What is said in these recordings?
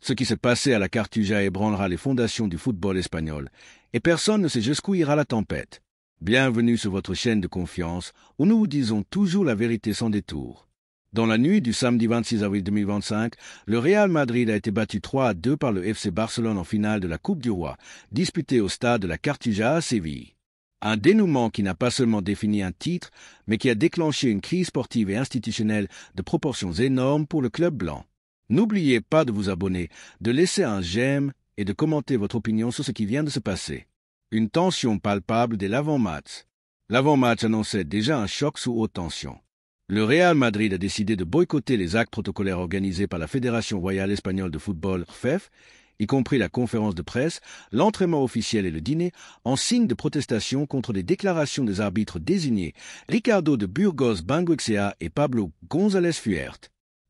Ce qui s'est passé à la Cartuja ébranlera les fondations du football espagnol, et personne ne sait jusqu'où ira la tempête. Bienvenue sur votre chaîne de confiance, où nous vous disons toujours la vérité sans détour. Dans la nuit du samedi 26 avril 2025, le Real Madrid a été battu 3-2 par le FC Barcelone en finale de la Coupe du Roi, disputée au stade de la Cartuja à Séville. Un dénouement qui n'a pas seulement défini un titre, mais qui a déclenché une crise sportive et institutionnelle de proportions énormes pour le club blanc. N'oubliez pas de vous abonner, de laisser un j'aime et de commenter votre opinion sur ce qui vient de se passer. Une tension palpable dès l'avant-match. L'avant-match annonçait déjà un choc sous haute tension. Le Real Madrid a décidé de boycotter les actes protocolaires organisés par la Fédération royale espagnole de football, RFEF, y compris la conférence de presse, l'entraînement officiel et le dîner, en signe de protestation contre les déclarations des arbitres désignés, Ricardo de Burgos Bengoechea et Pablo González Fuert.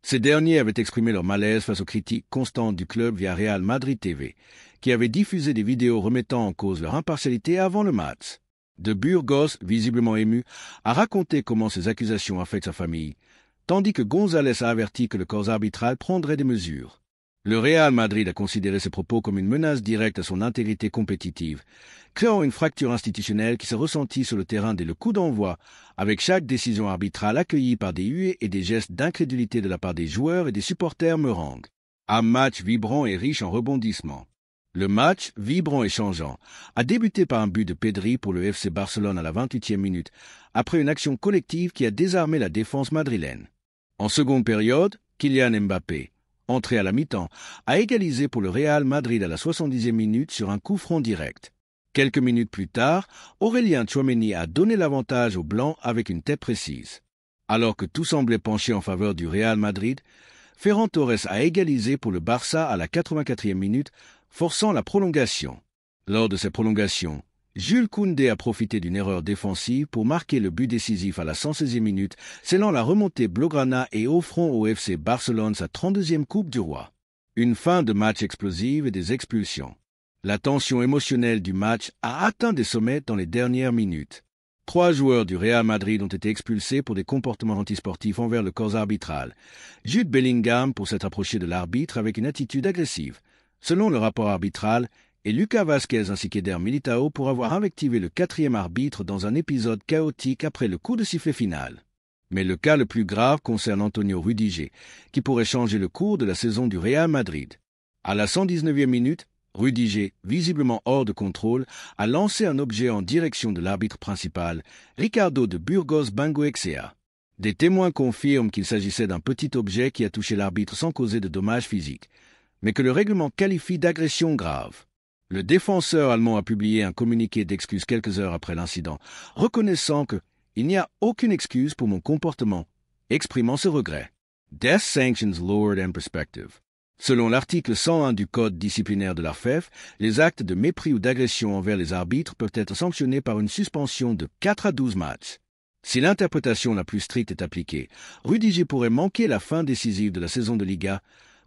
Ces derniers avaient exprimé leur malaise face aux critiques constantes du club via Real Madrid TV, qui avait diffusé des vidéos remettant en cause leur impartialité avant le match. De Burgos, visiblement ému, a raconté comment ces accusations affectent sa famille, tandis que González a averti que le corps arbitral prendrait des mesures. Le Real Madrid a considéré ces propos comme une menace directe à son intégrité compétitive, créant une fracture institutionnelle qui s'est ressentie sur le terrain dès le coup d'envoi, avec chaque décision arbitrale accueillie par des huées et des gestes d'incrédulité de la part des joueurs et des supporters meringues. Un match vibrant et riche en rebondissements. Le match, vibrant et changeant, a débuté par un but de Pedri pour le FC Barcelone à la 28e minute, après une action collective qui a désarmé la défense madrilène. En seconde période, Kylian Mbappé, entré à la mi-temps, a égalisé pour le Real Madrid à la 70e minute sur un coup franc direct. Quelques minutes plus tard, Aurélien Tchouaméni a donné l'avantage aux Blancs avec une tête précise. Alors que tout semblait pencher en faveur du Real Madrid, Ferran Torres a égalisé pour le Barça à la 84e minute, forçant la prolongation. Lors de ces prolongations, Jules Koundé a profité d'une erreur défensive pour marquer le but décisif à la 116e minute, scellant la remontée blaugrana et offrant au FC Barcelone sa 32e Coupe du Roi. Une fin de match explosive et des expulsions. La tension émotionnelle du match a atteint des sommets dans les dernières minutes. 3 joueurs du Real Madrid ont été expulsés pour des comportements antisportifs envers le corps arbitral. Jude Bellingham pour s'être approché de l'arbitre avec une attitude agressive. Selon le rapport arbitral, et Lucas Vázquez ainsi qu'Eder Militao pour avoir invectivé le 4e arbitre dans un épisode chaotique après le coup de sifflet final. Mais le cas le plus grave concerne Antonio Rüdiger, qui pourrait changer le cours de la saison du Real Madrid. À la 119e minute, Rüdiger, visiblement hors de contrôle, a lancé un objet en direction de l'arbitre principal, Ricardo de Burgos Bengoechea. Des témoins confirment qu'il s'agissait d'un petit objet qui a touché l'arbitre sans causer de dommages physiques, mais que le règlement qualifie d'agression grave. Le défenseur allemand a publié un communiqué d'excuses quelques heures après l'incident, reconnaissant que « il n'y a aucune excuse pour mon comportement », exprimant ses regrets. Death sanctions lowered in perspective. Selon l'article 101 du Code disciplinaire de l'ARFEF, les actes de mépris ou d'agression envers les arbitres peuvent être sanctionnés par une suspension de 4 à 12 matchs. Si l'interprétation la plus stricte est appliquée, Rüdiger pourrait manquer la fin décisive de la saison de Liga,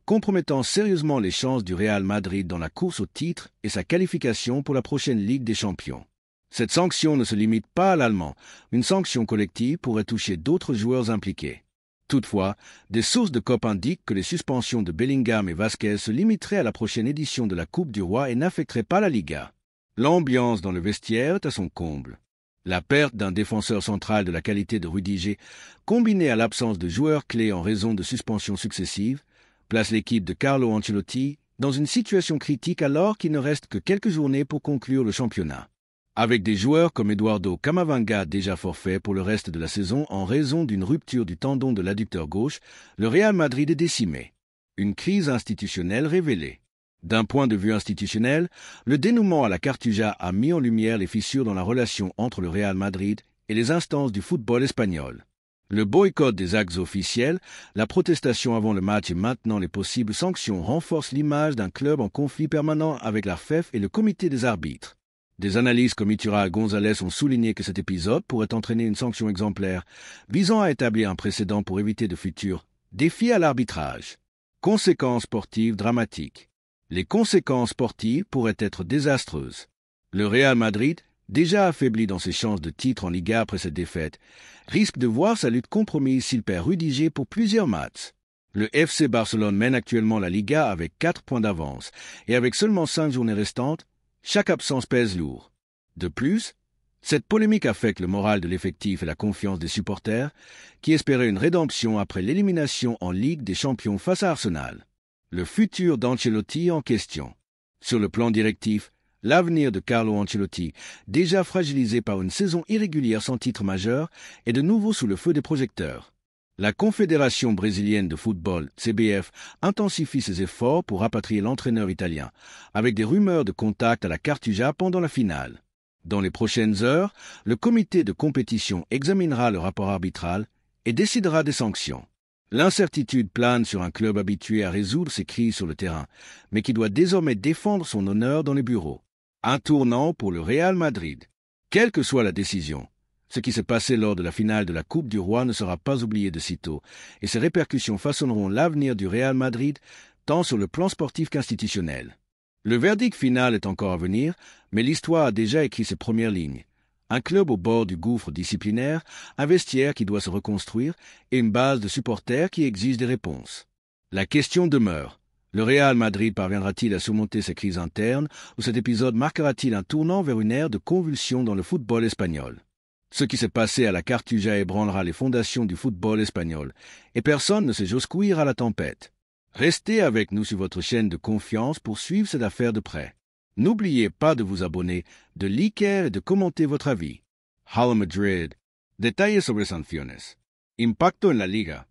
compromettant sérieusement les chances du Real Madrid dans la course au titre et sa qualification pour la prochaine Ligue des Champions. Cette sanction ne se limite pas à l'Allemand. Une sanction collective pourrait toucher d'autres joueurs impliqués. Toutefois, des sources de COP indiquent que les suspensions de Bellingham et Vázquez se limiteraient à la prochaine édition de la Coupe du Roi et n'affecteraient pas la Liga. L'ambiance dans le vestiaire est à son comble. La perte d'un défenseur central de la qualité de Rüdiger, combinée à l'absence de joueurs clés en raison de suspensions successives, place l'équipe de Carlo Ancelotti dans une situation critique alors qu'il ne reste que quelques journées pour conclure le championnat. Avec des joueurs comme Eduardo Camavinga déjà forfait pour le reste de la saison en raison d'une rupture du tendon de l'adducteur gauche, le Real Madrid est décimé. Une crise institutionnelle révélée. D'un point de vue institutionnel, le dénouement à la Cartuja a mis en lumière les fissures dans la relation entre le Real Madrid et les instances du football espagnol. Le boycott des actes officiels, la protestation avant le match et maintenant les possibles sanctions renforcent l'image d'un club en conflit permanent avec l'ARFEF et le comité des arbitres. Des analystes comme Iturra González ont souligné que cet épisode pourrait entraîner une sanction exemplaire visant à établir un précédent pour éviter de futurs défis à l'arbitrage. Conséquences sportives dramatiques. Les conséquences sportives pourraient être désastreuses. Le Real Madrid, déjà affaibli dans ses chances de titre en Liga après cette défaite, risque de voir sa lutte compromise s'il perd Rüdiger pour plusieurs matchs. Le FC Barcelone mène actuellement la Liga avec 4 points d'avance, et avec seulement 5 journées restantes, chaque absence pèse lourd. De plus, cette polémique affecte le moral de l'effectif et la confiance des supporters, qui espéraient une rédemption après l'élimination en Ligue des Champions face à Arsenal. Le futur d'Ancelotti en question. Sur le plan directif, l'avenir de Carlo Ancelotti, déjà fragilisé par une saison irrégulière sans titre majeur, est de nouveau sous le feu des projecteurs. La Confédération brésilienne de football, CBF, intensifie ses efforts pour rapatrier l'entraîneur italien, avec des rumeurs de contact à la Cartuja pendant la finale. Dans les prochaines heures, le comité de compétition examinera le rapport arbitral et décidera des sanctions. L'incertitude plane sur un club habitué à résoudre ses crises sur le terrain, mais qui doit désormais défendre son honneur dans les bureaux. Un tournant pour le Real Madrid. Quelle que soit la décision, ce qui s'est passé lors de la finale de la Coupe du Roi ne sera pas oublié de sitôt, et ses répercussions façonneront l'avenir du Real Madrid, tant sur le plan sportif qu'institutionnel. Le verdict final est encore à venir, mais l'histoire a déjà écrit ses premières lignes. Un club au bord du gouffre disciplinaire, un vestiaire qui doit se reconstruire et une base de supporters qui exige des réponses. La question demeure. Le Real Madrid parviendra-t-il à surmonter ses crises internes ou cet épisode marquera-t-il un tournant vers une ère de convulsion dans le football espagnol? Ce qui s'est passé à la Cartuja ébranlera les fondations du football espagnol, et personne ne sait jusqu'où ira la tempête. Restez avec nous sur votre chaîne de confiance pour suivre cette affaire de près. N'oubliez pas de vous abonner, de liker et de commenter votre avis. Real Madrid. Detalles sobre sanciones. Impacto en la Liga.